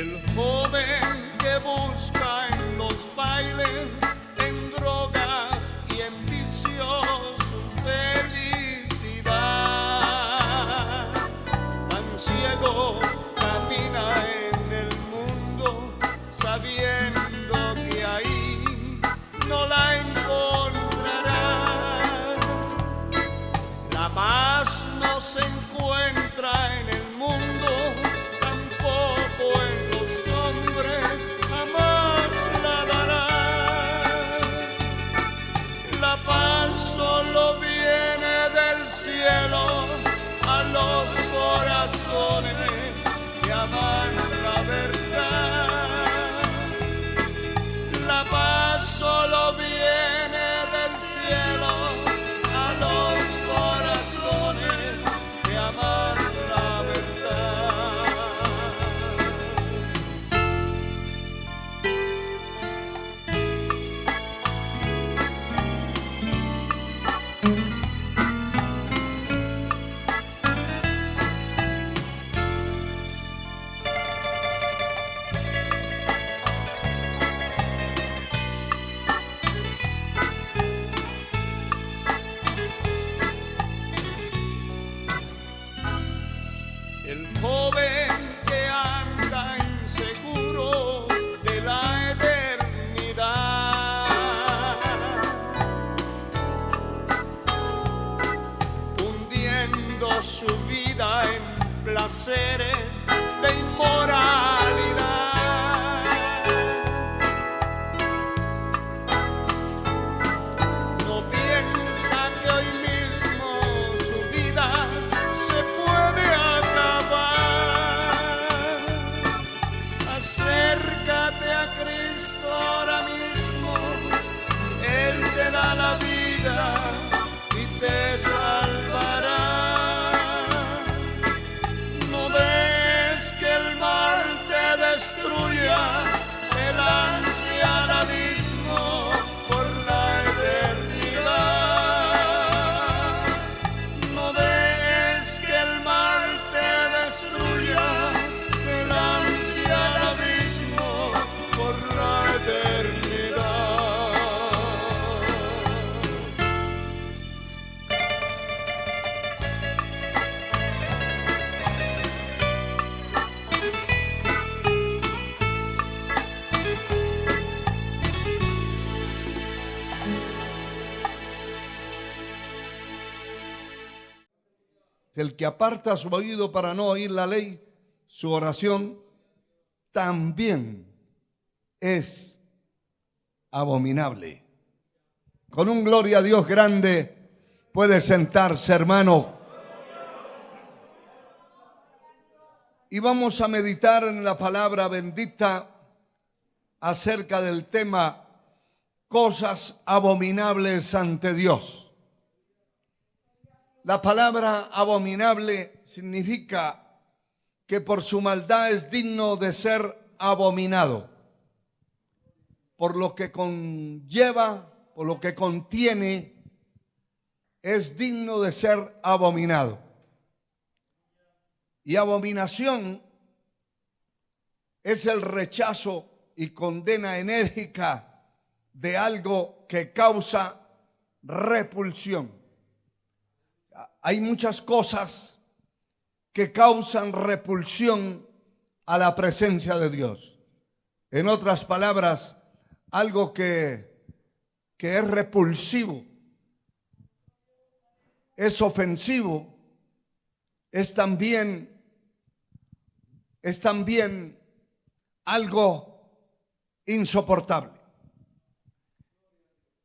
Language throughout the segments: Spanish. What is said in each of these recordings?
El joven que busca en los bailes, en drogas y en vicios su felicidad. Tan ciego camina en el mundo sabiendo que ahí no la encontrará. La paz no se encuentra en el mundo, tampoco en los hombres, jamás la dará. La paz solo viene del cielo a los corazones que aman la verdad. La paz solo viene del cielo a los corazones que aman la verdad. El joven que anda inseguro de la eternidad, hundiendo su vida en placeres de inmoralidad. No piensa que hoy mismo su vida se puede acabar. Acércate a Cristo ahora mismo, Él te da la vida y te salvará. No ves que el mal te destruya, te lance al abismo por la eternidad. No ves que el mal te destruya, te lance al abismo por la eternidad. El que aparta su oído para no oír la ley, su oración también es abominable. Con un gloria a Dios grande puede sentarse, hermano. Y vamos a meditar en la palabra bendita acerca del tema cosas abominables ante Dios. La palabra abominable significa que por su maldad es digno de ser abominado, por lo que conlleva, por lo que contiene, es digno de ser abominado. Y abominación es el rechazo y condena enérgica de algo que causa repulsión. Hay muchas cosas que causan repulsión a la presencia de Dios. En otras palabras, algo que es repulsivo, es ofensivo, es también algo insoportable.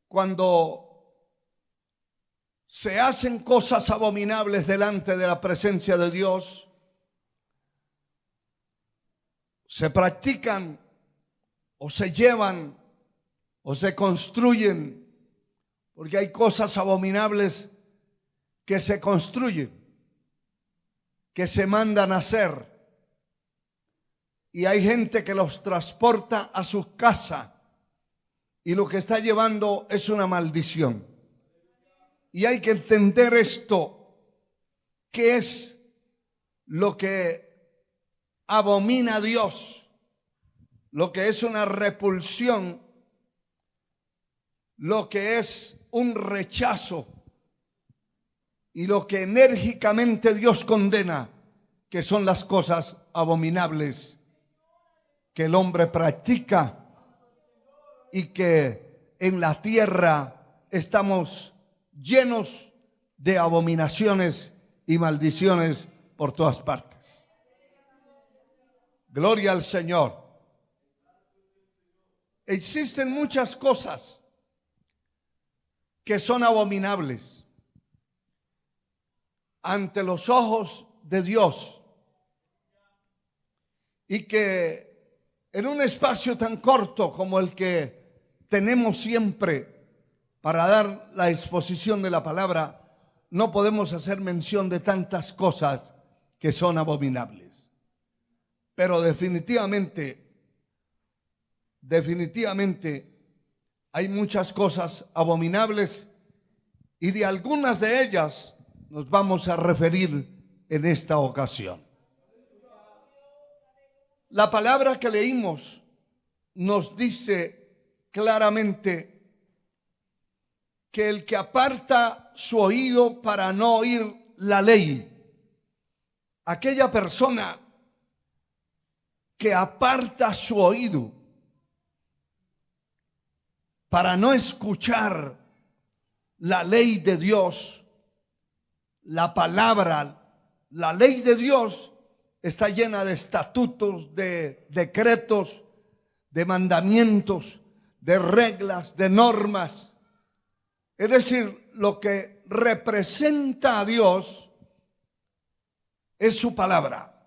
Cuando se hacen cosas abominables delante de la presencia de Dios, se practican o se llevan o se construyen, porque hay cosas abominables que se construyen, que se mandan a hacer, y hay gente que los transporta a su casa y lo que está llevando es una maldición. Y hay que entender esto, ¿qué es lo que abomina a Dios? lo que es una repulsión, lo que es un rechazo y lo que enérgicamente Dios condena, que son las cosas abominables que el hombre practica y que en la tierra estamos llenos de abominaciones y maldiciones por todas partes. Gloria al Señor. Existen muchas cosas que son abominables ante los ojos de Dios y que en un espacio tan corto como el que tenemos siempre para dar la exposición de la palabra, no podemos hacer mención de tantas cosas que son abominables. Pero definitivamente hay muchas cosas abominables y de algunas de ellas nos vamos a referir en esta ocasión. La palabra que leímos nos dice claramente que el que aparta su oído para no oír la ley, aquella persona que aparta su oído para no escuchar la ley de Dios, la palabra, la ley de Dios está llena de estatutos, de decretos, de mandamientos, de reglas, de normas. Es decir, lo que representa a Dios es su palabra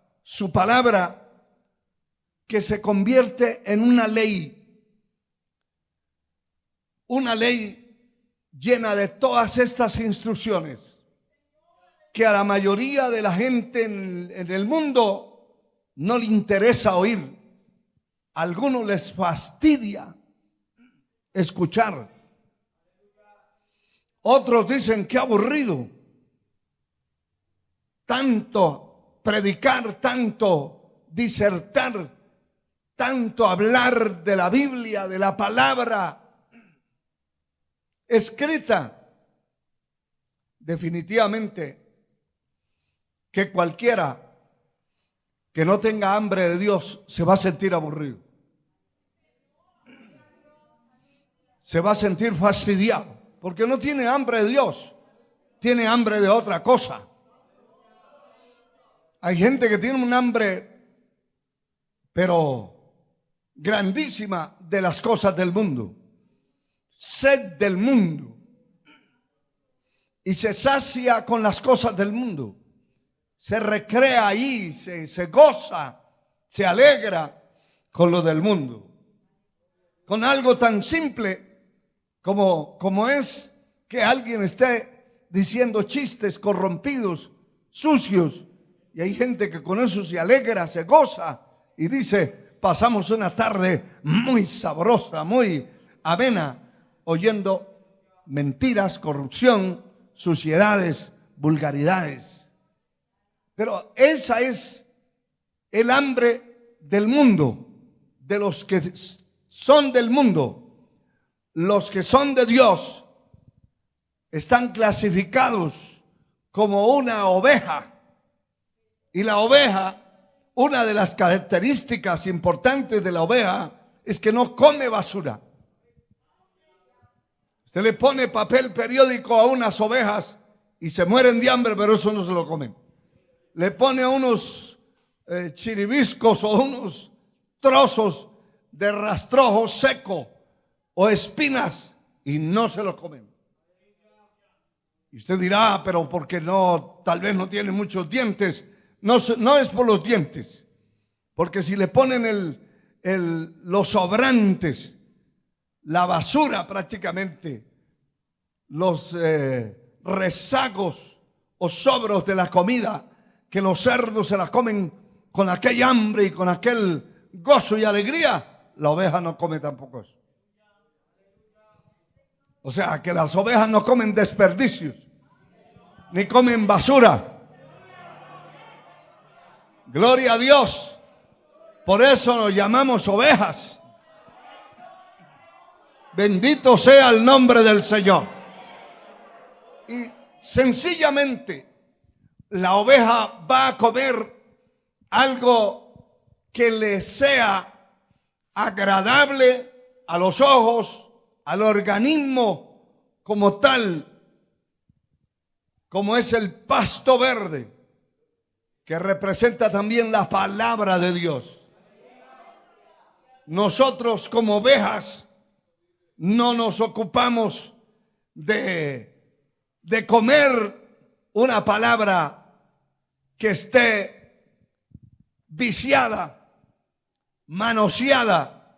que se convierte en una ley llena de todas estas instrucciones que a la mayoría de la gente en el mundo no le interesa oír. A algunos les fastidia escuchar. Otros dicen qué aburrido. Tanto predicar, tanto disertar, tanto hablar de la Biblia, de la palabra escrita. Definitivamente que cualquiera que no tenga hambre de Dios se va a sentir aburrido. Se va a sentir fastidiado. Porque no tiene hambre de Dios, tiene hambre de otra cosa. Hay gente que tiene un hambre, pero grandísima, de las cosas del mundo. Sed del mundo. Y se sacia con las cosas del mundo. Se recrea ahí, se goza, se alegra con lo del mundo. Con algo tan simple como es que alguien esté diciendo chistes corrompidos, sucios, y hay gente que con eso se alegra, se goza y dice, pasamos una tarde muy sabrosa, muy amena, oyendo mentiras, corrupción, suciedades, vulgaridades. Pero esa es el hambre del mundo, de los que son del mundo. Los que son de Dios están clasificados como una oveja. Y la oveja, una de las características importantes de la oveja es que no come basura. Usted le pone papel periódico a unas ovejas y se mueren de hambre, pero eso no se lo comen. Le pone unos chiribiscos o unos trozos de rastrojo seco o espinas y no se los comen. Y usted dirá, pero porque no, tal vez no tiene muchos dientes. No es por los dientes, porque si le ponen los sobrantes, la basura prácticamente, los rezagos o sobros de la comida, que los cerdos se la comen con aquel hambre y con aquel gozo y alegría, la oveja no come tampoco eso. O sea, que las ovejas no comen desperdicios, ni comen basura. Gloria a Dios. Por eso nos llamamos ovejas. Bendito sea el nombre del Señor. Y sencillamente la oveja va a comer algo que le sea agradable a los ojos, al organismo como tal, como es el pasto verde, que representa también la palabra de Dios. Nosotros como ovejas no nos ocupamos de comer una palabra que esté viciada, manoseada,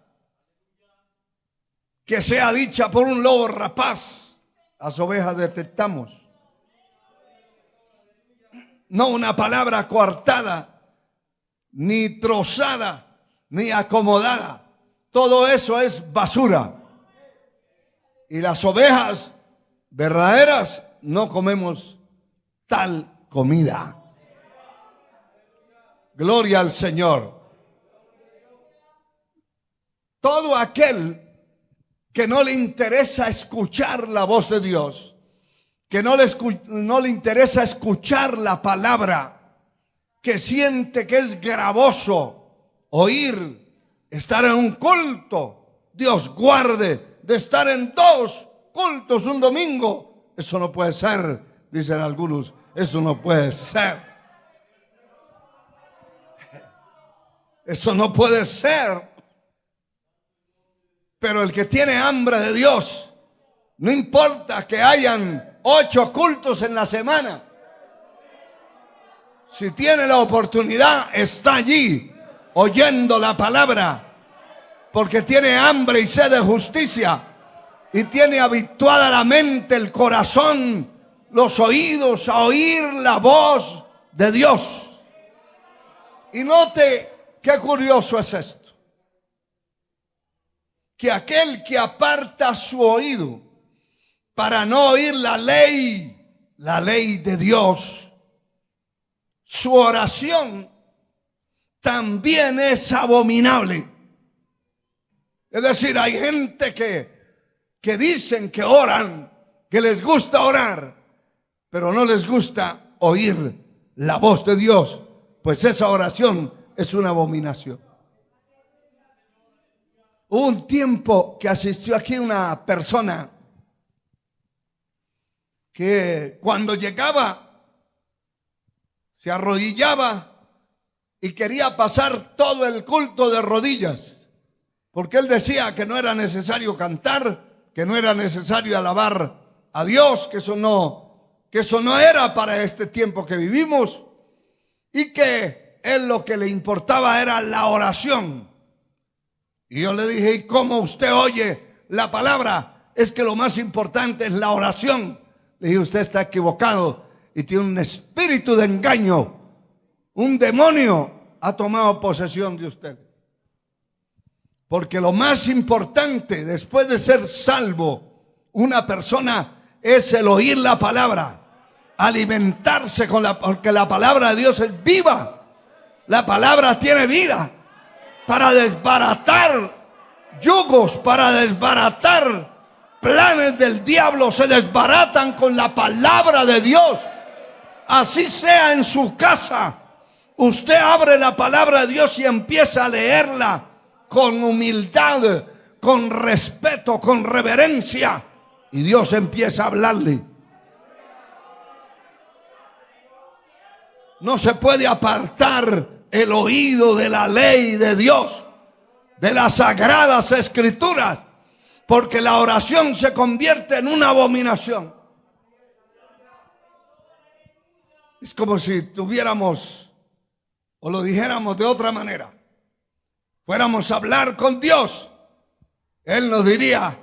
que sea dicha por un lobo rapaz. Las ovejas detectamos. No una palabra coartada, ni trozada, ni acomodada. Todo eso es basura. Y las ovejas verdaderas no comemos tal comida. Gloria al Señor. Todo aquel que no le interesa escuchar la voz de Dios, que no le interesa escuchar la palabra, que siente que es gravoso oír, estar en un culto, Dios guarde de estar en 2 cultos un domingo. Eso no puede ser, dicen algunos, eso no puede ser. Eso no puede ser. Pero el que tiene hambre de Dios, no importa que hayan 8 cultos en la semana, si tiene la oportunidad, está allí oyendo la palabra, porque tiene hambre y sed de justicia, y tiene habituada la mente, el corazón, los oídos a oír la voz de Dios. Y note qué curioso es esto, que aquel que aparta su oído para no oír la ley de Dios, su oración también es abominable. Es decir, hay gente que dicen que oran, que les gusta orar, pero no les gusta oír la voz de Dios, pues esa oración es una abominación. Hubo un tiempo que asistió aquí una persona que cuando llegaba se arrodillaba y quería pasar todo el culto de rodillas, porque él decía que no era necesario cantar, que no era necesario alabar a Dios, que eso no era para este tiempo que vivimos, y que él lo que le importaba era la oración. Y yo le dije, ¿y cómo usted oye la palabra? Es que lo más importante es la oración. Le dije, usted está equivocado y tiene un espíritu de engaño. Un demonio ha tomado posesión de usted. Porque lo más importante después de ser salvo una persona es el oír la palabra, alimentarse porque la palabra de Dios es viva. La palabra tiene vida para desbaratar yugos, para desbaratar planes del diablo. Se desbaratan con la palabra de Dios. Así sea en su casa, usted abre la palabra de Dios y empieza a leerla con humildad, con respeto, con reverencia, y Dios empieza a hablarle. No se puede apartar el oído de la ley de Dios, de las sagradas escrituras, porque la oración se convierte en una abominación. Es como si tuviéramos, o lo dijéramos de otra manera, fuéramos a hablar con Dios, Él nos diría,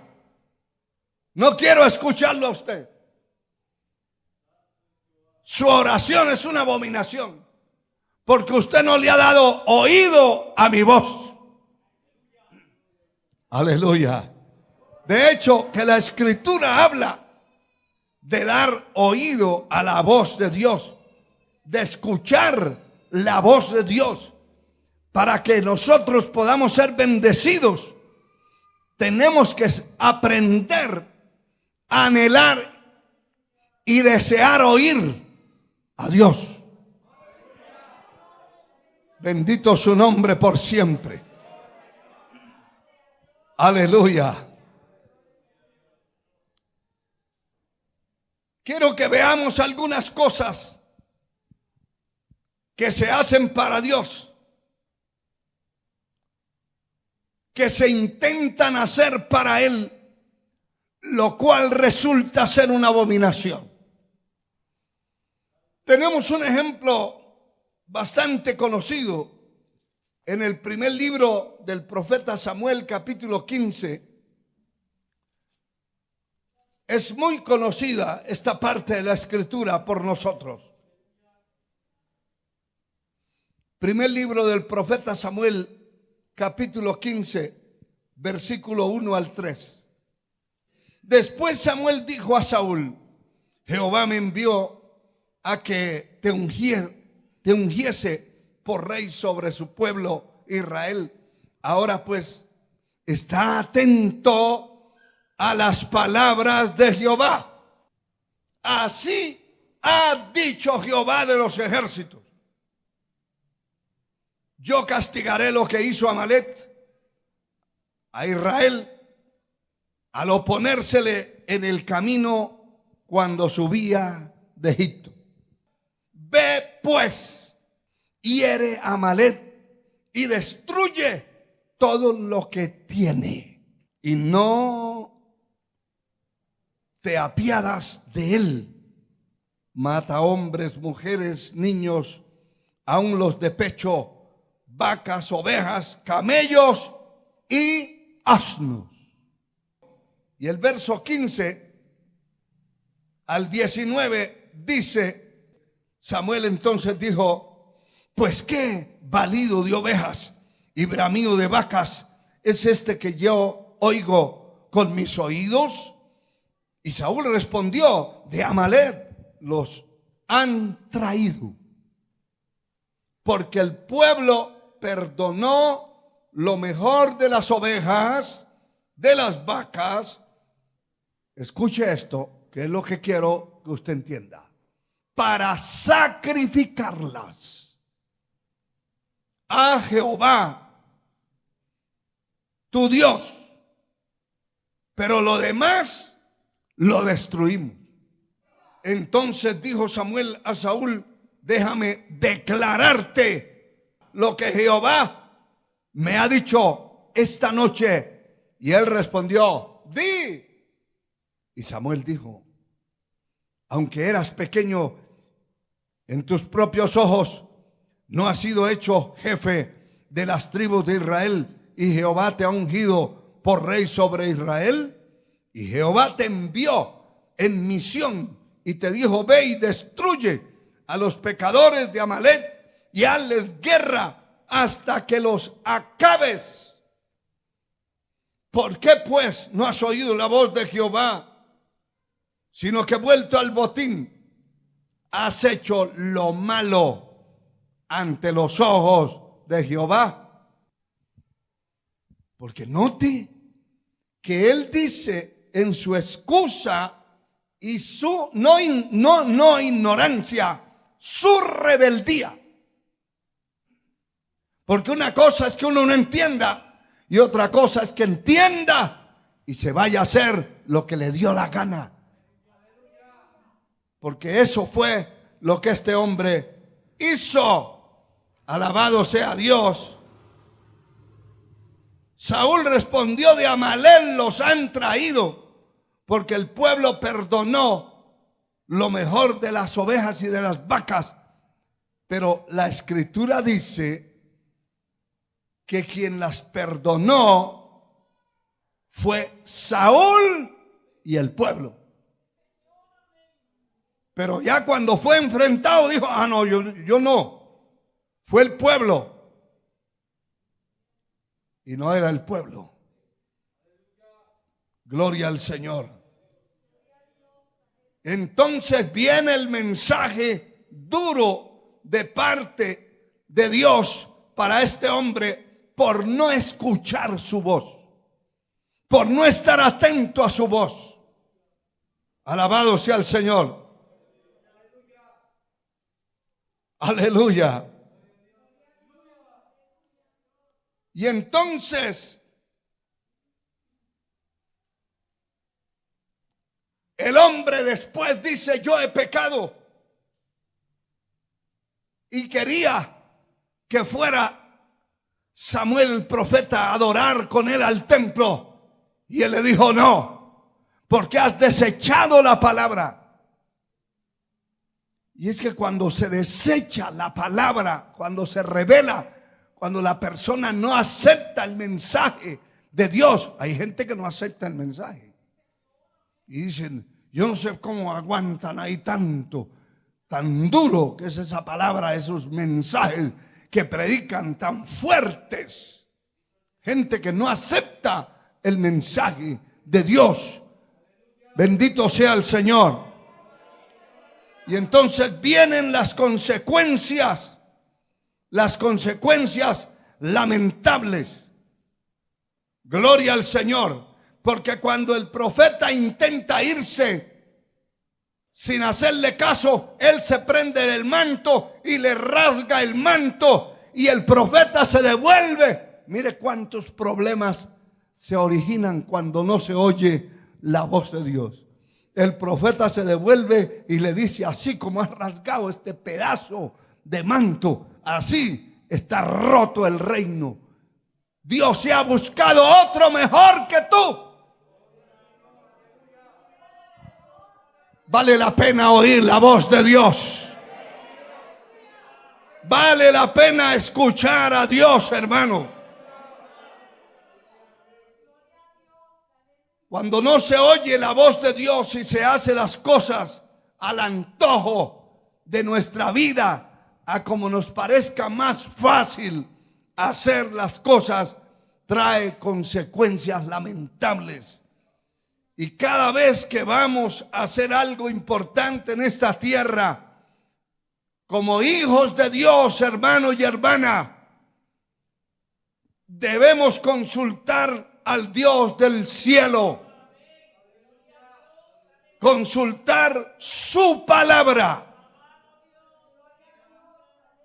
no quiero escucharlo a usted. Su oración es una abominación, porque usted no le ha dado oído a mi voz. Aleluya. De hecho, que la Escritura habla de dar oído a la voz de Dios, de escuchar la voz de Dios. para que nosotros podamos ser bendecidos, tenemos que aprender a anhelar y desear oír a Dios. Bendito su nombre por siempre. Aleluya. Quiero que veamos algunas cosas que se hacen para Dios, que se intentan hacer para Él, lo cual resulta ser una abominación. Tenemos un ejemplo bastante conocido en el primer libro del profeta Samuel, capítulo 15. Es muy conocida esta parte de la escritura por nosotros. Primer libro del profeta Samuel, capítulo 15, versículo 1 al 3. Después Samuel dijo a Saúl: Jehová me envió a que te ungiese por rey sobre su pueblo Israel. Ahora pues, está atento a las palabras de Jehová. Así ha dicho Jehová de los ejércitos: yo castigaré lo que hizo Amalec a Israel al oponérsele en el camino cuando subía de Egipto. Ve pues, hiere a Amalec y destruye todo lo que tiene, y no te apiadas de él. Mata hombres, mujeres, niños, aun los de pecho, vacas, ovejas, camellos y asnos. Y el verso 15 al 19 dice: Samuel entonces dijo: pues qué balido de ovejas y bramido de vacas es este que yo oigo con mis oídos. Y Saúl respondió: de Amalec los han traído, porque el pueblo perdonó lo mejor de las ovejas, de las vacas. Escuche esto, que es lo que quiero que usted entienda: para sacrificarlas a Jehová tu Dios, pero lo demás lo destruimos. Entonces dijo Samuel a Saúl: déjame declararte lo que Jehová me ha dicho esta noche. Y él respondió: di. Y Samuel dijo: aunque eras pequeño en tus propios ojos, no has sido hecho jefe de las tribus de Israel, y Jehová te ha ungido por rey sobre Israel. Y Jehová te envió en misión y te dijo: ve y destruye a los pecadores de Amalec y hazles guerra hasta que los acabes. ¿Por qué pues no has oído la voz de Jehová, sino que vuelto al botín has hecho lo malo ante los ojos de Jehová? Porque note que él dice en su excusa y su no ignorancia, su rebeldía. Porque una cosa es que uno no entienda y otra cosa es que entienda y se vaya a hacer lo que le dio la gana. Porque eso fue lo que este hombre hizo. Alabado sea Dios. Saúl respondió: de Amalec los han traído, porque el pueblo perdonó lo mejor de las ovejas y de las vacas. Pero la escritura dice que quien las perdonó fue Saúl y el pueblo. Pero ya cuando fue enfrentado dijo: ah, no, yo no. Fue el pueblo. Y no era el pueblo. Gloria al Señor. Entonces viene el mensaje duro de parte de Dios para este hombre por no escuchar su voz, por no estar atento a su voz. Alabado sea el Señor. Aleluya. Y entonces el hombre después dice: yo he pecado. Y quería que fuera Samuel el profeta a adorar con él al templo. Y él le dijo: no, porque has desechado la palabra. Y es que cuando se desecha la palabra, cuando se revela, cuando la persona no acepta el mensaje de Dios, hay gente que no acepta el mensaje. Y dicen: yo no sé cómo aguantan ahí tanto, tan duro que es esa palabra, esos mensajes que predican tan fuertes. Gente que no acepta el mensaje de Dios. Bendito sea el Señor. Y entonces vienen las consecuencias lamentables. Gloria al Señor. Porque cuando el profeta intenta irse sin hacerle caso, él se prende el manto y le rasga el manto y el profeta se devuelve. Mire cuántos problemas se originan cuando no se oye la voz de Dios. El profeta se devuelve y le dice: así como has rasgado este pedazo de manto, así está roto el reino. Dios se ha buscado otro mejor que tú. Vale la pena oír la voz de Dios. Vale la pena escuchar a Dios, hermano. Cuando no se oye la voz de Dios y se hace las cosas al antojo de nuestra vida, a como nos parezca más fácil hacer las cosas, trae consecuencias lamentables. Y cada vez que vamos a hacer algo importante en esta tierra, como hijos de Dios, hermano y hermana, debemos consultar al Dios del cielo, consultar su palabra.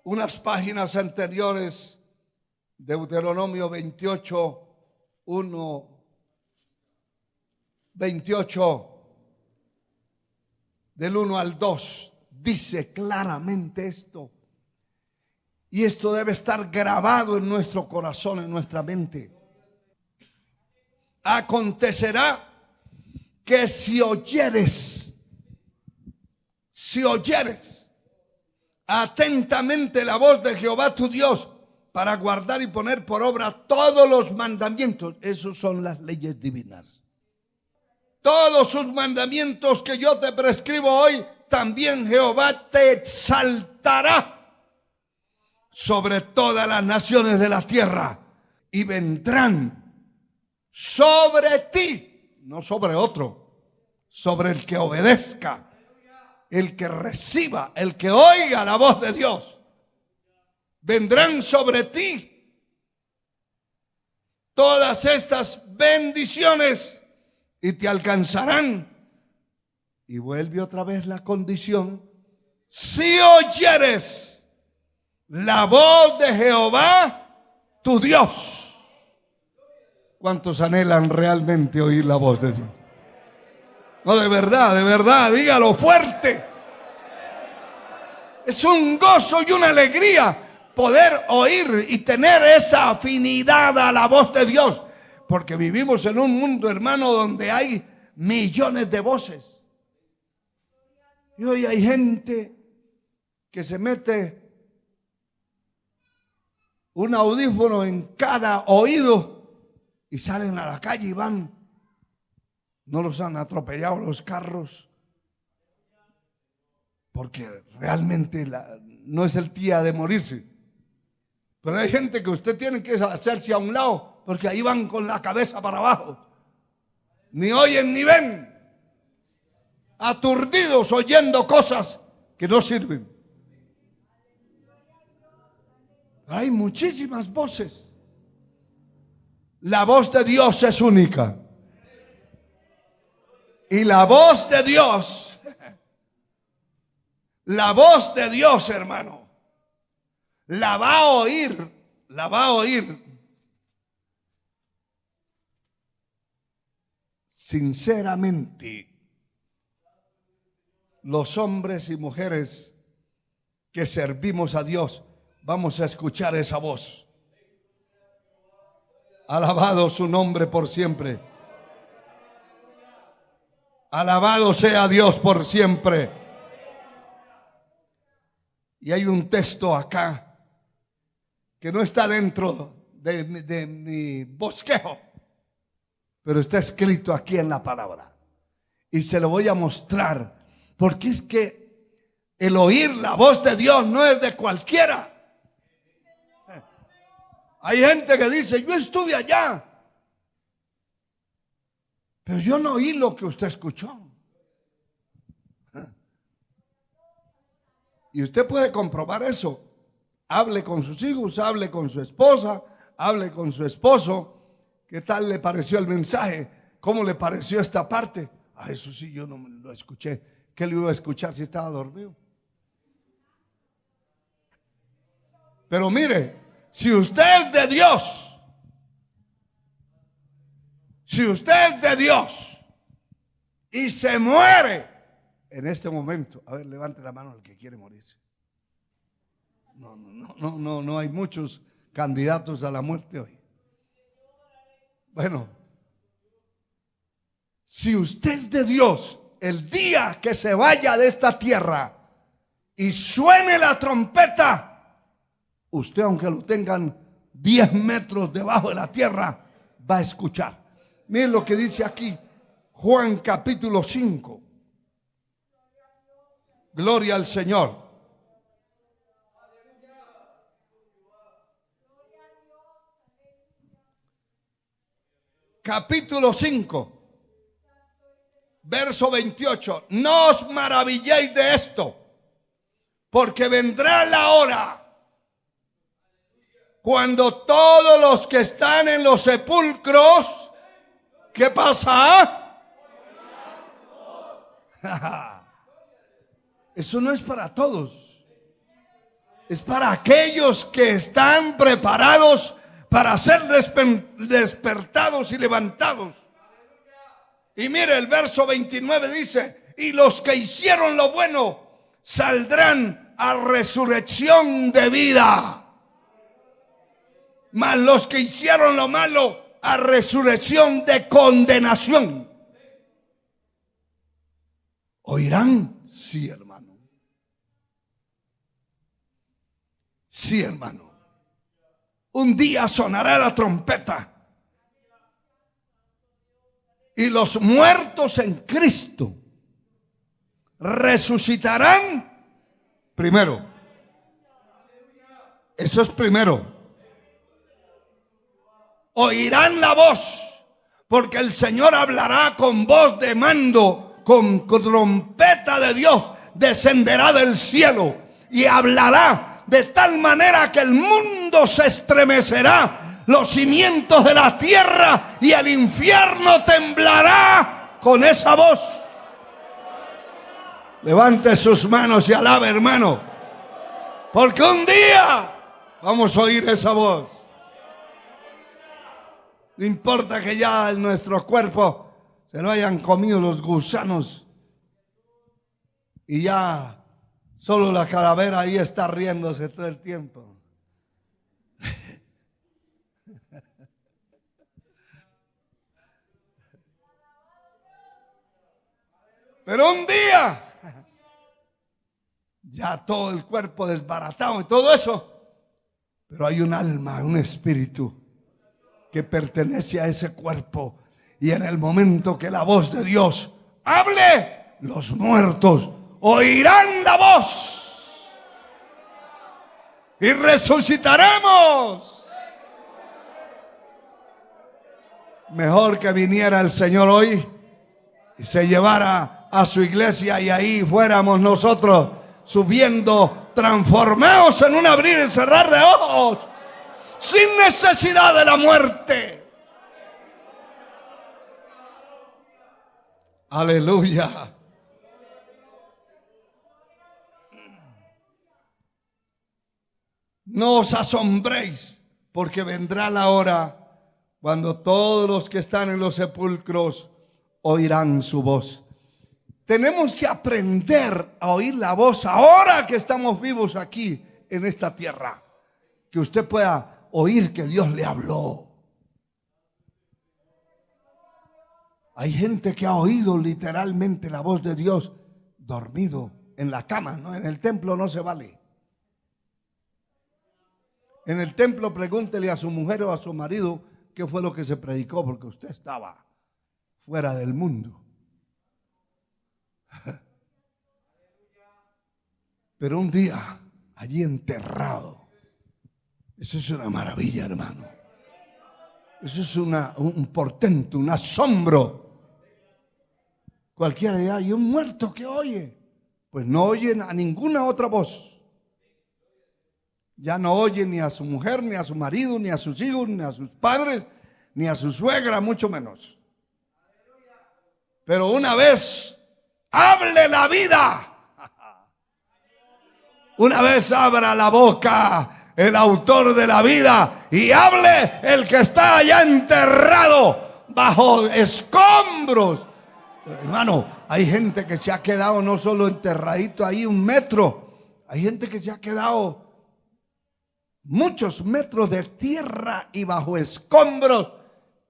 Unas páginas anteriores, Deuteronomio 28, 1, 28, del 1 al 2, dice claramente esto. Y esto debe estar grabado en nuestro corazón, en nuestra mente. Acontecerá que si oyeres atentamente la voz de Jehová tu Dios, para guardar y poner por obra todos los mandamientos. Esos son las leyes divinas. Todos sus mandamientos que yo te prescribo hoy, también Jehová te exaltará sobre todas las naciones de la tierra, y vendrán sobre ti, no sobre otro, sobre el que obedezca, el que reciba, el que oiga la voz de Dios. Vendrán sobre ti todas estas bendiciones y te alcanzarán. Y vuelve otra vez la condición: si oyeres la voz de Jehová tu Dios. ¿Cuántos anhelan realmente oír la voz de Dios? No, de verdad, dígalo fuerte. Es un gozo y una alegría poder oír y tener esa afinidad a la voz de Dios. Porque vivimos en un mundo, hermano, donde hay millones de voces. Y hoy hay gente que se mete un audífono en cada oído y salen a la calle y van. No los han atropellado los carros, porque realmente no es el día de morirse. Pero hay gente que usted tiene que hacerse a un lado, porque ahí van con la cabeza para abajo. Ni oyen ni ven. Aturdidos oyendo cosas que no sirven. Hay muchísimas voces. La voz de Dios es única. Y la voz de Dios, hermano, la va a oír. Sinceramente, los hombres y mujeres que servimos a Dios, vamos a escuchar esa voz. Alabado su nombre por siempre. Alabado sea Dios por siempre. Y hay un texto acá que no está dentro de mi bosquejo, pero está escrito aquí en la palabra. Y se lo voy a mostrar, porque es que el oír la voz de Dios no es de cualquiera. Hay gente que dice, yo estuve allá, pero yo no oí lo que usted escuchó. Y usted puede comprobar eso. Hable con sus hijos, hable con su esposa, hable con su esposo. ¿Qué tal le pareció el mensaje? ¿Cómo le pareció esta parte? Ah, eso sí, yo no lo escuché. ¿Qué le iba a escuchar si estaba dormido? Pero mire, si usted es de Dios, y se muere en este momento, a ver, levante la mano el que quiere morirse. No hay muchos candidatos a la muerte hoy. Bueno, si usted es de Dios, el día que se vaya de esta tierra y suene la trompeta, usted, aunque lo tengan 10 metros debajo de la tierra, va a escuchar. Miren lo que dice aquí Juan capítulo 5. Gloria al Señor. Capítulo 5, verso 28. No os maravilléis de esto, porque vendrá la hora cuando todos los que están en los sepulcros, ¿qué pasa? Eso no es para todos. Es para aquellos que están preparados para ser despertados y levantados. Y mire, el verso 29 dice, y los que hicieron lo bueno saldrán a resurrección de vida, mas los que hicieron lo malo a resurrección de condenación. ¿Oirán? Sí, hermano. Sí, hermano. Un día sonará la trompeta y los muertos en Cristo resucitarán primero. Eso es primero. Oirán la voz, porque el Señor hablará con voz de mando, con trompeta de Dios, descenderá del cielo y hablará de tal manera que el mundo se estremecerá, los cimientos de la tierra y el infierno temblará con esa voz. Levante sus manos y alabe, hermano, porque un día vamos a oír esa voz. No importa que ya en nuestro cuerpo se lo hayan comido los gusanos y ya solo la calavera ahí está riéndose todo el tiempo. Pero un día, ya todo el cuerpo desbaratado y todo eso, pero hay un alma, un espíritu que pertenece a ese cuerpo. Y en el momento que la voz de Dios hable, los muertos oirán la voz y resucitaremos. Mejor que viniera el Señor hoy y se llevara a su iglesia y ahí fuéramos nosotros subiendo transformaos en un abrir y cerrar de ojos, sin necesidad de la muerte. Aleluya. No os asombréis, porque vendrá la hora cuando todos los que están en los sepulcros oirán su voz. Tenemos que aprender a oír la voz ahora que estamos vivos aquí en esta tierra. Que usted pueda oír que Dios le habló. Hay gente que ha oído literalmente la voz de Dios dormido en la cama, ¿no? En el templo no se vale. En el templo pregúntele a su mujer o a su marido qué fue lo que se predicó, porque usted estaba fuera del mundo. Pero un día allí enterrado, eso es una maravilla, hermano. Eso es un portento, un asombro. Cualquiera dirá, ¿y un muerto qué oye? Pues no oyen a ninguna otra voz. Ya no oye ni a su mujer, ni a su marido, ni a sus hijos, ni a sus padres, ni a su suegra, mucho menos. Pero una vez hable la vida, una vez abra la boca el autor de la vida y hable el que está allá enterrado bajo escombros. Hermano, hay gente que se ha quedado no solo enterradito ahí 1 metro, hay gente que se ha quedado muchos metros de tierra y bajo escombros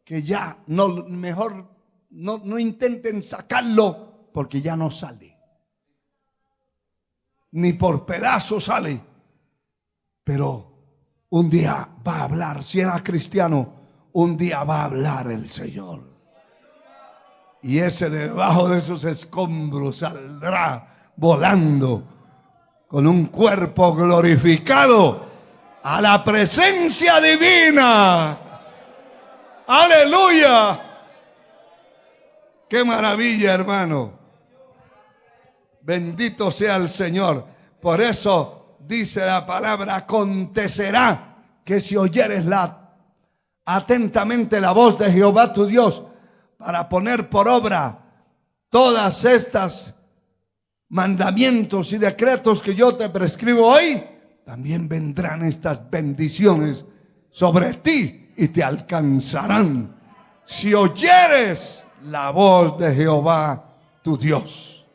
que ya mejor no intenten sacarlo porque ya no sale. Ni por pedazos sale. Pero un día va a hablar, si era cristiano, un día va a hablar el Señor. Y ese debajo de esos escombros saldrá volando con un cuerpo glorificado a la presencia divina. Aleluya. Qué maravilla, hermano. Bendito sea el Señor. Por eso dice la palabra, acontecerá que si oyeres atentamente la voz de Jehová tu Dios para poner por obra todas estas mandamientos y decretos que yo te prescribo hoy, también vendrán estas bendiciones sobre ti y te alcanzarán si oyeres la voz de Jehová tu Dios.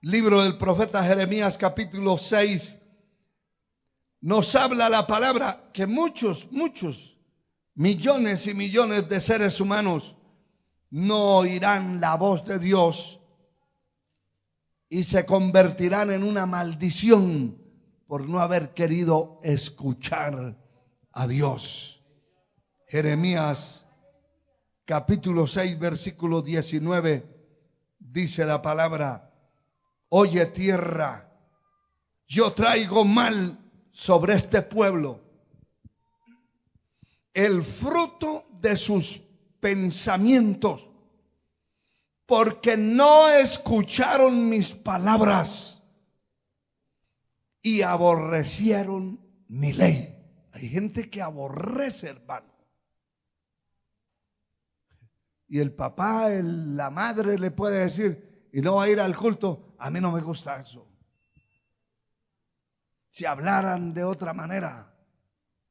Libro del profeta Jeremías, capítulo 6, nos habla la palabra que muchos, millones y millones de seres humanos no oirán la voz de Dios y se convertirán en una maldición por no haber querido escuchar a Dios. Jeremías capítulo 6, versículo 19, dice la palabra: oye tierra, yo traigo mal sobre este pueblo, el fruto de sus pensamientos, porque no escucharon mis palabras y aborrecieron mi ley. Hay gente que aborrece, hermano. Y el papá, la madre le puede decir, y no va a ir al culto, a mí no me gusta eso. Si hablaran de otra manera,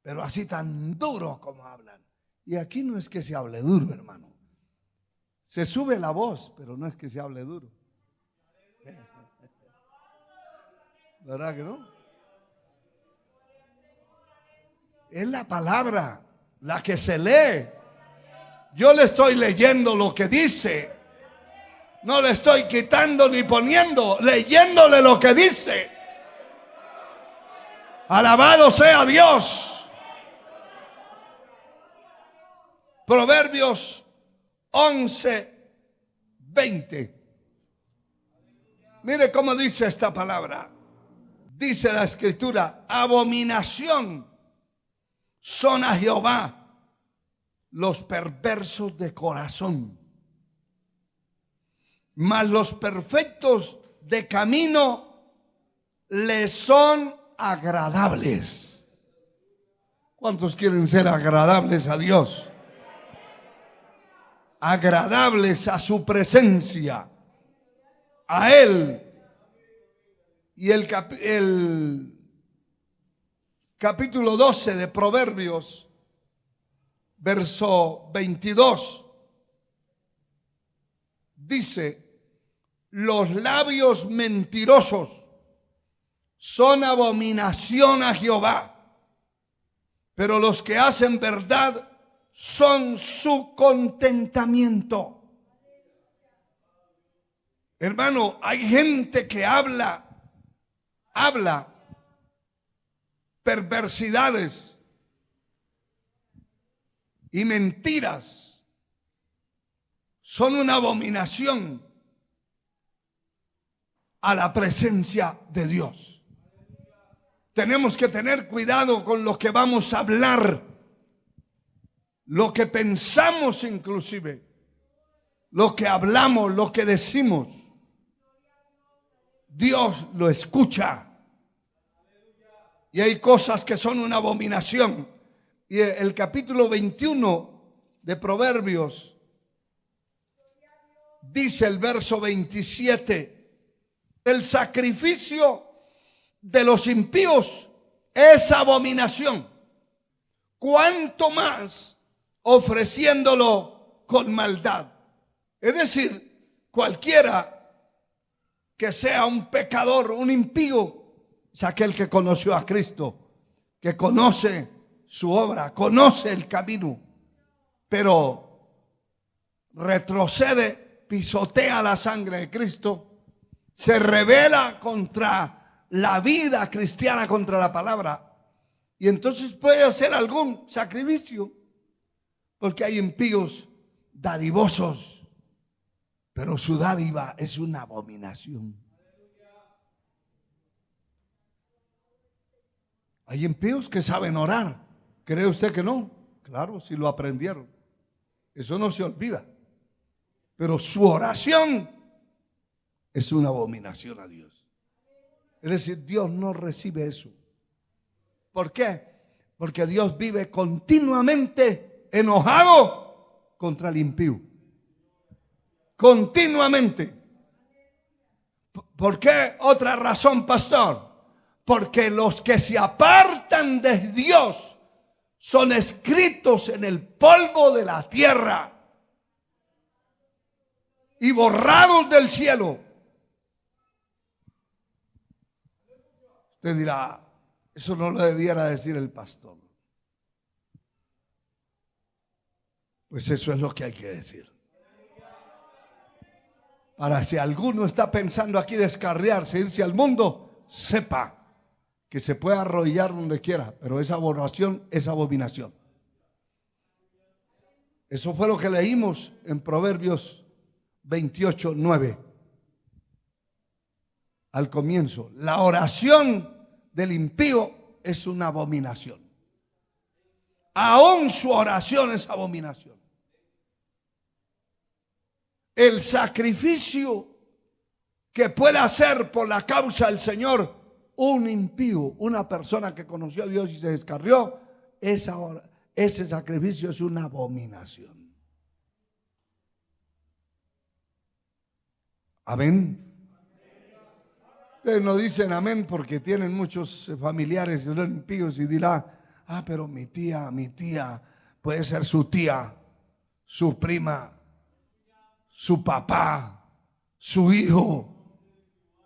pero así tan duro como hablan. Y aquí no es que se hable duro, hermano. Se sube la voz, pero no es que se hable duro. ¿Verdad que no? Es la palabra la que se lee. Yo le estoy leyendo lo que dice. No le estoy quitando ni poniendo, leyéndole lo que dice. Alabado sea Dios. Proverbios 11:20. Mire cómo dice esta palabra. Dice la escritura: abominación son a Jehová los perversos de corazón, mas los perfectos de camino le son agradables. ¿Cuántos quieren ser agradables a Dios? Agradables a su presencia, a Él. Y el capítulo 12 de Proverbios, verso 22, dice: los labios mentirosos son abominación a Jehová, pero los que hacen verdad son su contentamiento. Hermano, hay gente que habla perversidades y mentiras. Son una abominación a la presencia de Dios. Tenemos que tener cuidado con lo que vamos a hablar, lo que pensamos inclusive, lo que hablamos, lo que decimos. Dios lo escucha. Y hay cosas que son una abominación. Y el capítulo 21 de Proverbios dice el verso 27: el sacrificio de los impíos es abominación, cuanto más ofreciéndolo con maldad. Es decir, cualquiera que sea un pecador, un impío, es aquel que conoció a Cristo, que conoce su obra, conoce el camino, pero retrocede, pisotea la sangre de Cristo, se rebela contra la vida cristiana, contra la palabra, y entonces puede hacer algún sacrificio, porque hay impíos dadivosos, pero su dádiva es una abominación. Hay impíos que saben orar. ¿Cree usted que no? Claro, si lo aprendieron. Eso no se olvida. Pero su oración es una abominación a Dios. Es decir, Dios no recibe eso. ¿Por qué? Porque Dios vive continuamente enojado contra el impío. Continuamente. ¿Por qué? Otra razón, pastor. Porque los que se apartan de Dios son escritos en el polvo de la tierra y borrados del cielo. Usted dirá, eso no lo debiera decir el pastor. Pues eso es lo que hay que decir. Para si alguno está pensando aquí descarriarse, irse al mundo, sepa que se puede arrodillar donde quiera, pero esa adoración es abominación. Eso fue lo que leímos en Proverbios 28:9. Al comienzo, la oración del impío es una abominación. Aún su oración es abominación. El sacrificio que puede hacer por la causa del Señor un impío, una persona que conoció a Dios y se descarrió, ese sacrificio es una abominación. Amén. Ustedes no dicen amén porque tienen muchos familiares que son impíos y dirán, pero mi tía, puede ser su tía, su prima, su papá, su hijo,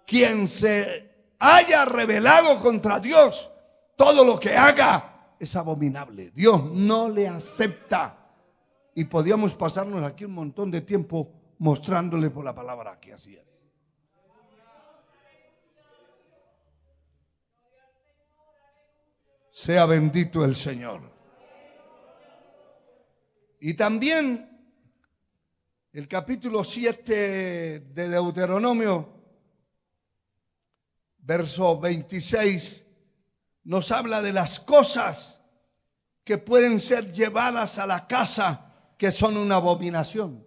quien se haya rebelado contra Dios, todo lo que haga es abominable. Dios no le acepta. Y podíamos pasarnos aquí un montón de tiempo mostrándole por la palabra que así es. Sea bendito el Señor. Y también el capítulo 7 de Deuteronomio, verso 26, nos habla de las cosas que pueden ser llevadas a la casa que son una abominación.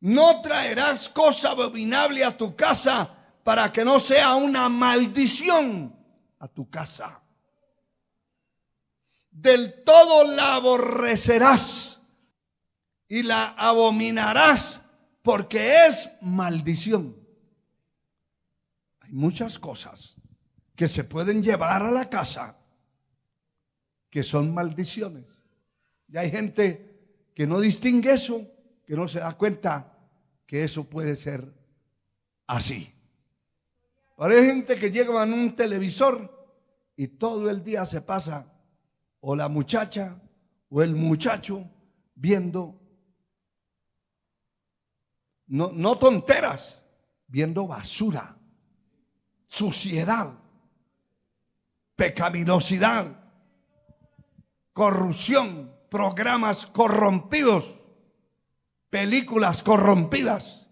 No traerás cosa abominable a tu casa para que no sea una maldición a tu casa. Del todo la aborrecerás y la abominarás porque es maldición. Hay muchas cosas que se pueden llevar a la casa que son maldiciones. Y hay gente que no distingue eso, que no se da cuenta que eso puede ser así. Ahora hay gente que llega en un televisor y todo el día se pasa, o la muchacha o el muchacho, viendo, no tonteras, viendo basura, suciedad, pecaminosidad, corrupción, programas corrompidos, películas corrompidas.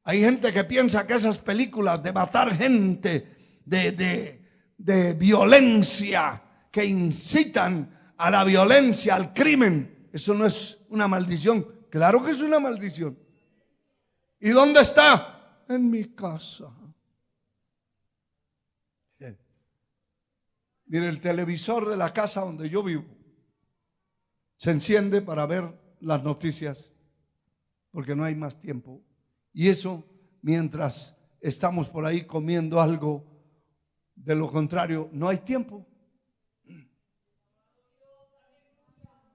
Hay gente que piensa que esas películas de matar gente, de violencia, que incitan a la violencia, al crimen, eso no es una maldición. Claro que es una maldición. ¿Y dónde está? En mi casa. Mire, el televisor de la casa donde yo vivo se enciende para ver las noticias porque no hay más tiempo. Y eso mientras estamos por ahí comiendo algo. De lo contrario, no hay tiempo.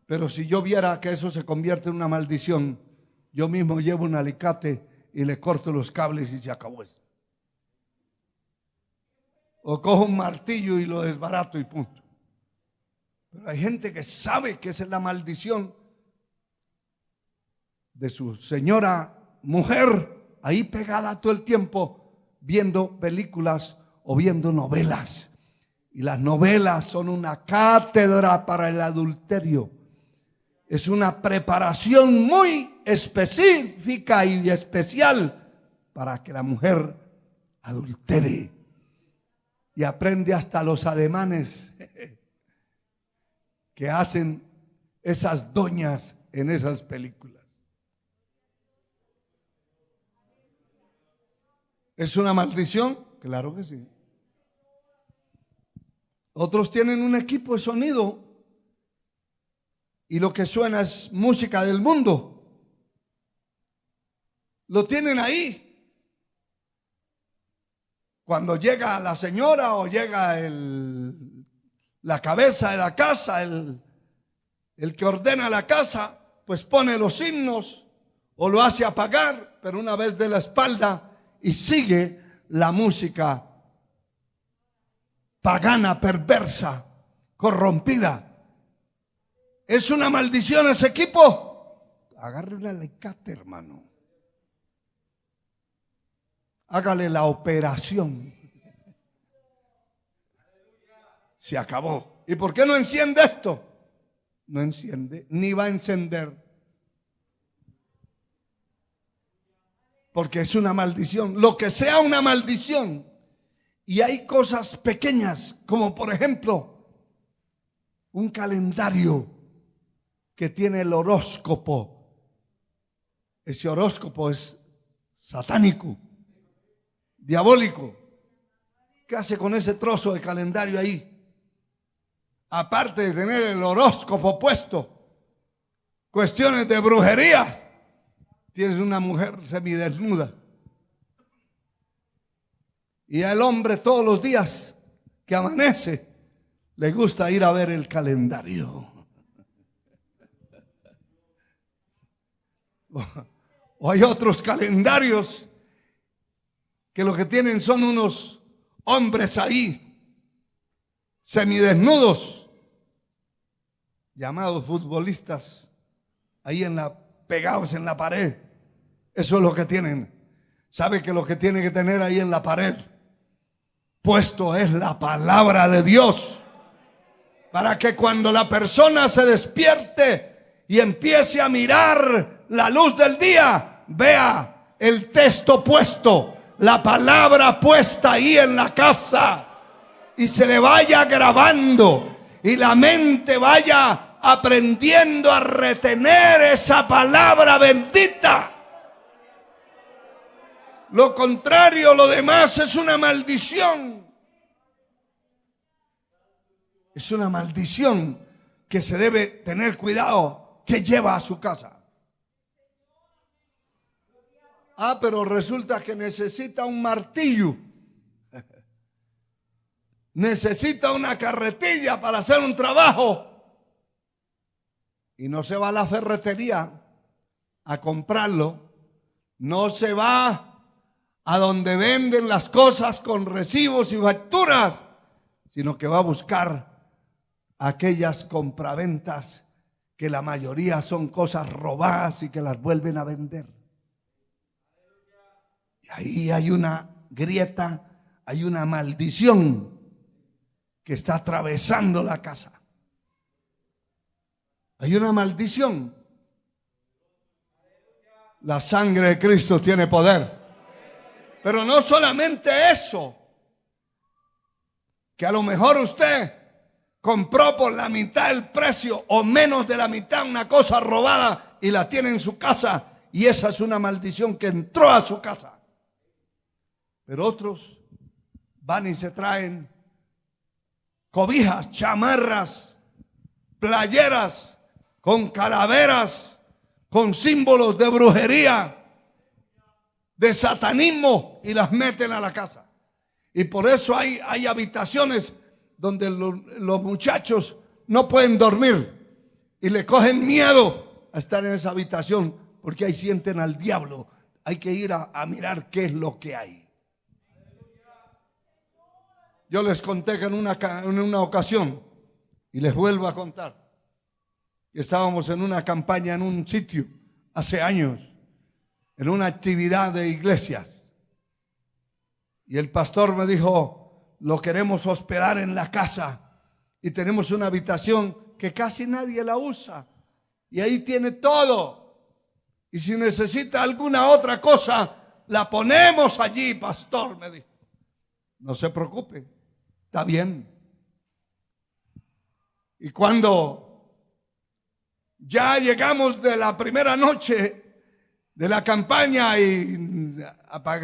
Pero si yo viera que eso se convierte en una maldición, yo mismo llevo un alicate y le corto los cables y se acabó esto. O cojo un martillo y lo desbarato y punto. Pero hay gente que sabe que esa es la maldición de su señora mujer ahí pegada todo el tiempo viendo películas o viendo novelas. Y las novelas son una cátedra para el adulterio. Es una preparación muy específica y especial para que la mujer adultere. Y aprende hasta los ademanes que hacen esas doñas en esas películas. ¿Es una maldición? Claro que sí. Otros tienen un equipo de sonido y lo que suena es música del mundo. Lo tienen ahí. Cuando llega la señora o llega la cabeza de la casa, el que ordena la casa, pues pone los himnos o lo hace apagar, pero una vez de la espalda y sigue la música pagana, perversa, corrompida. ¿Es una maldición ese equipo? Agarre un alicate, hermano. Hágale la operación. Se acabó. ¿Y por qué no enciende esto? No enciende, ni va a encender. Porque es una maldición. Lo que sea una maldición. Y hay cosas pequeñas, como por ejemplo, un calendario que tiene el horóscopo. Ese horóscopo es satánico, diabólico. ¿Qué hace con ese trozo de calendario ahí? Aparte de tener el horóscopo puesto, cuestiones de brujería, tienes una mujer semidesnuda. Y al hombre todos los días que amanece le gusta ir a ver el calendario. O hay otros calendarios que lo que tienen son unos hombres ahí semidesnudos, llamados futbolistas, ahí pegados en la pared. Eso es lo que tienen. ¿Sabe que lo que tiene que tener ahí en la pared puesto es la palabra de Dios? Para que cuando la persona se despierte y empiece a mirar la luz del día, vea el texto puesto, la palabra puesta ahí en la casa, y se le vaya grabando y la mente vaya aprendiendo a retener esa palabra bendita. Lo contrario, lo demás es una maldición. Es una maldición que se debe tener cuidado que lleva a su casa. Ah, pero resulta que necesita un martillo. Necesita una carretilla para hacer un trabajo. Y no se va a la ferretería a comprarlo. No se va a donde venden las cosas con recibos y facturas, sino que va a buscar aquellas compraventas que la mayoría son cosas robadas y que las vuelven a vender. Y ahí hay una grieta, hay una maldición que está atravesando la casa. Hay una maldición. La sangre de Cristo tiene poder. Pero no solamente eso, que a lo mejor usted compró por la mitad del precio o menos de la mitad una cosa robada y la tiene en su casa, y esa es una maldición que entró a su casa. Pero otros van y se traen cobijas, chamarras, playeras con calaveras, con símbolos de brujería, de satanismo, y las meten a la casa. Y por eso hay habitaciones donde los muchachos no pueden dormir y le cogen miedo a estar en esa habitación, porque ahí sienten al diablo. Hay que ir a mirar qué es lo que hay. Yo les conté que en una ocasión, y les vuelvo a contar, estábamos en una campaña en un sitio hace años, en una actividad de iglesias, y el pastor me dijo: lo queremos hospedar en la casa y tenemos una habitación que casi nadie la usa, y ahí tiene todo, y si necesita alguna otra cosa la ponemos allí, pastor, me dijo. No se preocupe, está bien. Y cuando ya llegamos de la primera noche de la campaña y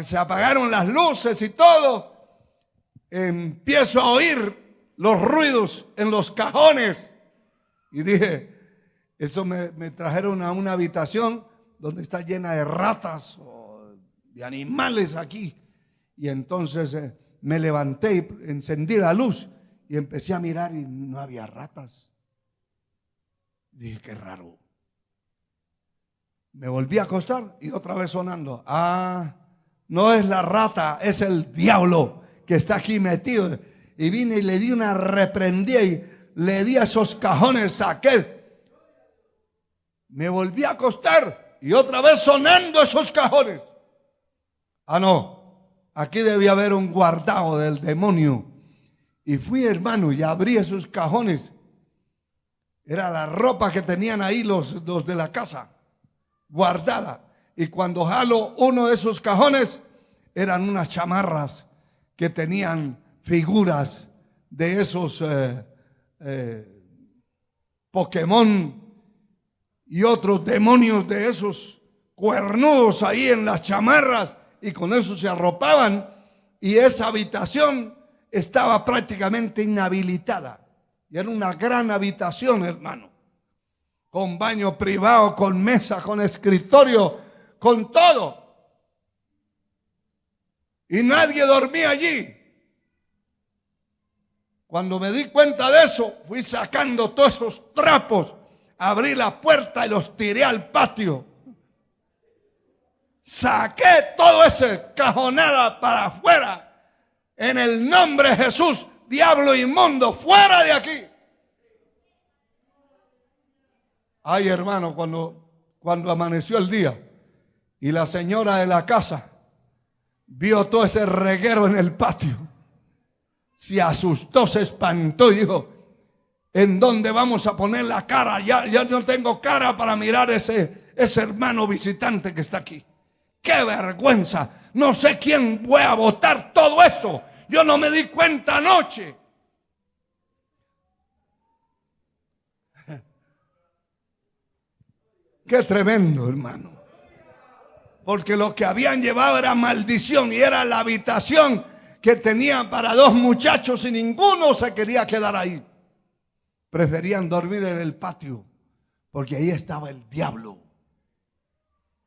se apagaron las luces y todo, empiezo a oír los ruidos en los cajones y dije: eso me trajeron a una habitación donde está llena de ratas o de animales aquí. Y entonces me levanté y encendí la luz y empecé a mirar y no había ratas. Dije: qué raro. Me volví a acostar y otra vez sonando. Ah, no es la rata, es el diablo que está aquí metido. Y vine y le di una reprendida y le di a esos cajones, saqué. Me volví a acostar y otra vez sonando esos cajones. Ah, no, aquí debía haber un guardado del demonio. Y fui, hermano, y abrí esos cajones. Era la ropa que tenían ahí los de la casa, guardada. Y cuando jalo uno de esos cajones, eran unas chamarras que tenían figuras de esos Pokémon y otros demonios de esos cuernudos ahí en las chamarras, y con eso se arropaban, y esa habitación estaba prácticamente inhabilitada. Y era una gran habitación, hermano, con baño privado, con mesa, con escritorio, con todo. Y nadie dormía allí. Cuando me di cuenta de eso, fui sacando todos esos trapos, abrí la puerta y los tiré al patio. Saqué todo ese cajonada para afuera. En el nombre de Jesús, diablo inmundo, fuera de aquí. Ay, hermano, cuando amaneció el día y la señora de la casa vio todo ese reguero en el patio, se asustó, se espantó y dijo: ¿en dónde vamos a poner la cara? Ya no tengo cara para mirar ese hermano visitante que está aquí. ¡Qué vergüenza! No sé quién voy a botar todo eso. Yo no me di cuenta anoche. Qué tremendo, hermano. Porque lo que habían llevado era maldición y era la habitación que tenían para 2 muchachos y ninguno se quería quedar ahí. Preferían dormir en el patio porque ahí estaba el diablo.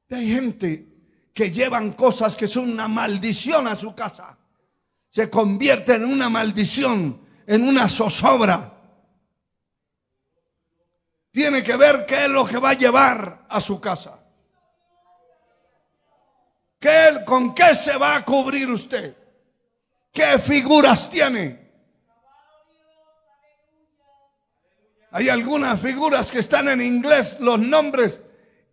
Y hay gente que llevan cosas que son una maldición a su casa. Se convierten en una maldición, en una zozobra. Tiene que ver qué es lo que va a llevar a su casa. ¿Con qué se va a cubrir usted? ¿Qué figuras tiene? Hay algunas figuras que están en inglés, los nombres,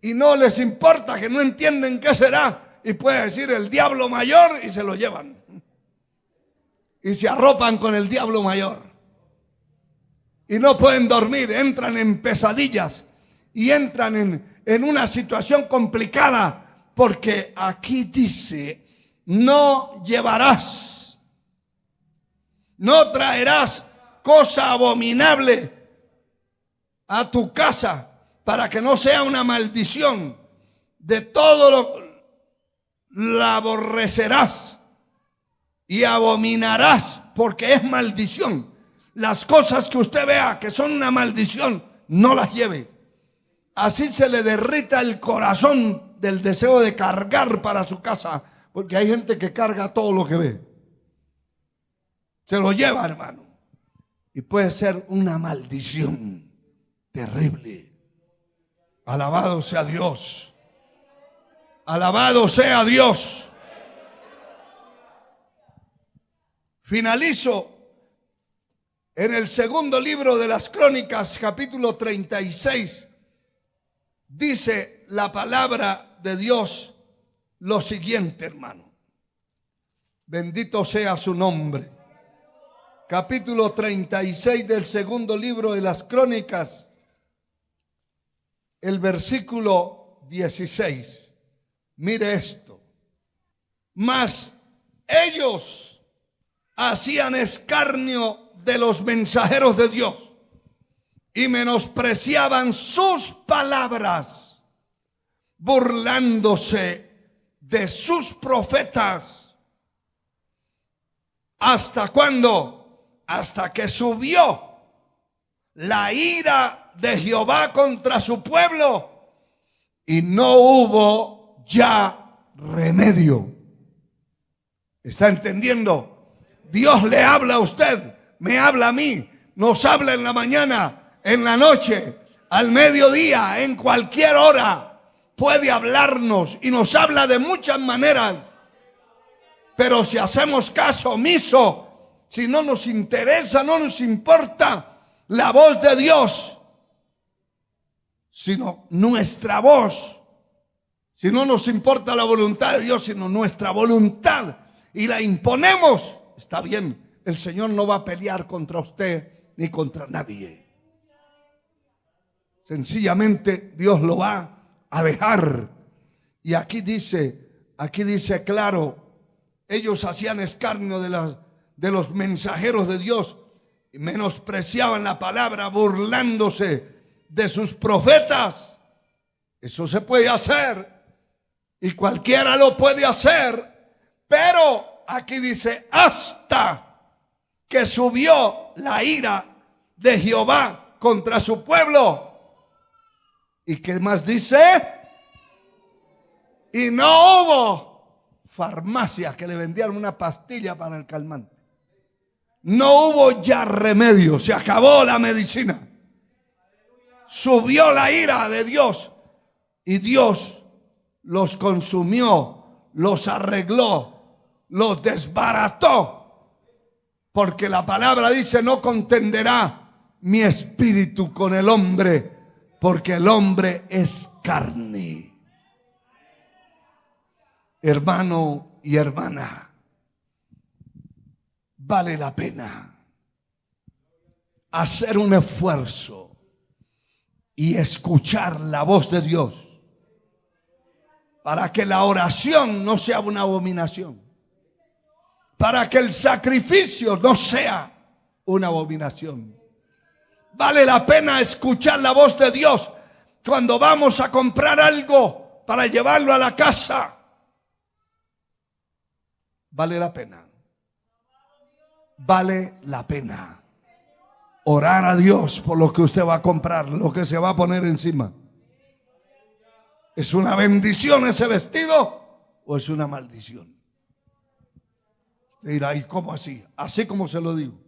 y no les importa, que no entienden qué será. Y puede decir el diablo mayor y se lo llevan. Y se arropan con el diablo mayor. Y no pueden dormir, entran en pesadillas y entran en una situación complicada. Porque aquí dice, no llevarás, no traerás cosa abominable a tu casa para que no sea una maldición. De todo lo la aborrecerás y abominarás porque es maldición. Las cosas que usted vea que son una maldición, no las lleve. Así se le derrita el corazón del deseo de cargar para su casa, porque hay gente que carga todo lo que ve. Se lo lleva, hermano. Y puede ser una maldición terrible. Alabado sea Dios. Alabado sea Dios. Finalizo en el segundo libro de las Crónicas, capítulo 36. Dice la palabra de Dios lo siguiente, hermano. Bendito sea su nombre. Capítulo 36 del segundo libro de las Crónicas, el versículo 16. Mire esto. Mas ellos hacían escarnio de los mensajeros de Dios y menospreciaban sus palabras, burlándose de sus profetas. ¿Hasta cuándo? Hasta que subió la ira de Jehová contra su pueblo y no hubo ya remedio. ¿Está entendiendo? Dios le habla a usted, me habla a mí, nos habla en la mañana, en la noche, al mediodía, en cualquier hora. Puede hablarnos y nos habla de muchas maneras. Pero si hacemos caso omiso, si no nos interesa, no nos importa la voz de Dios, sino nuestra voz. Si no nos importa la voluntad de Dios, sino nuestra voluntad, y la imponemos, está bien, el Señor no va a pelear contra usted ni contra nadie. Sencillamente Dios lo va a dejar. Y aquí dice claro, ellos hacían escarnio de los mensajeros de Dios y menospreciaban la palabra, burlándose de sus profetas. Eso se puede hacer y cualquiera lo puede hacer, pero aquí dice hasta que subió la ira de Jehová contra su pueblo. ¿Y qué más dice? Y no hubo farmacia que le vendieran una pastilla para el calmante. No hubo ya remedio, se acabó la medicina. Subió la ira de Dios y Dios los consumió, los arregló, los desbarató. Porque la palabra dice, no contenderá mi espíritu con el hombre, porque el hombre es carne. Hermano y hermana, vale la pena hacer un esfuerzo y escuchar la voz de Dios para que la oración no sea una abominación, para que el sacrificio no sea una abominación. Vale la pena escuchar la voz de Dios cuando vamos a comprar algo para llevarlo a la casa, vale la pena. Vale la pena orar a Dios por lo que usted va a comprar, lo que se va a poner encima. ¿Es una bendición ese vestido o es una maldición? Usted dirá, ¿y cómo así? Así como se lo digo.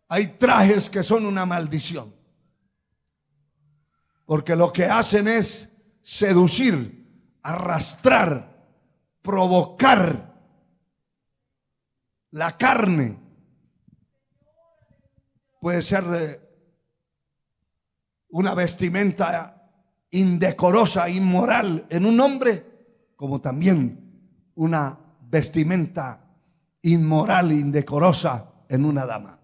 Hay trajes que son una maldición, porque lo que hacen es seducir, arrastrar, provocar la carne. Puede ser una vestimenta indecorosa, inmoral en un hombre, como también una vestimenta inmoral, indecorosa en una dama.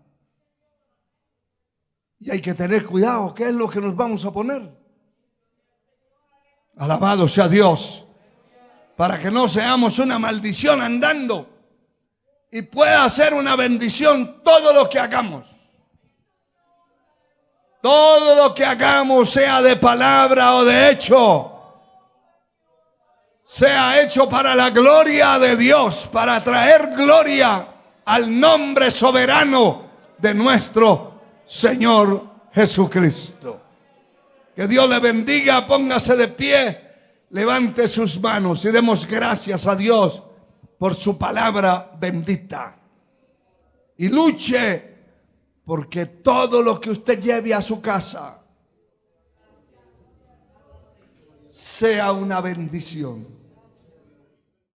Y hay que tener cuidado, ¿qué es lo que nos vamos a poner? Alabado sea Dios, para que no seamos una maldición andando y pueda ser una bendición todo lo que hagamos. Todo lo que hagamos, sea de palabra o de hecho, sea hecho para la gloria de Dios, para traer gloria al nombre soberano de nuestro Señor Jesucristo. Que Dios le bendiga, póngase de pie, levante sus manos y demos gracias a Dios por su palabra bendita. Y luche porque todo lo que usted lleve a su casa sea una bendición.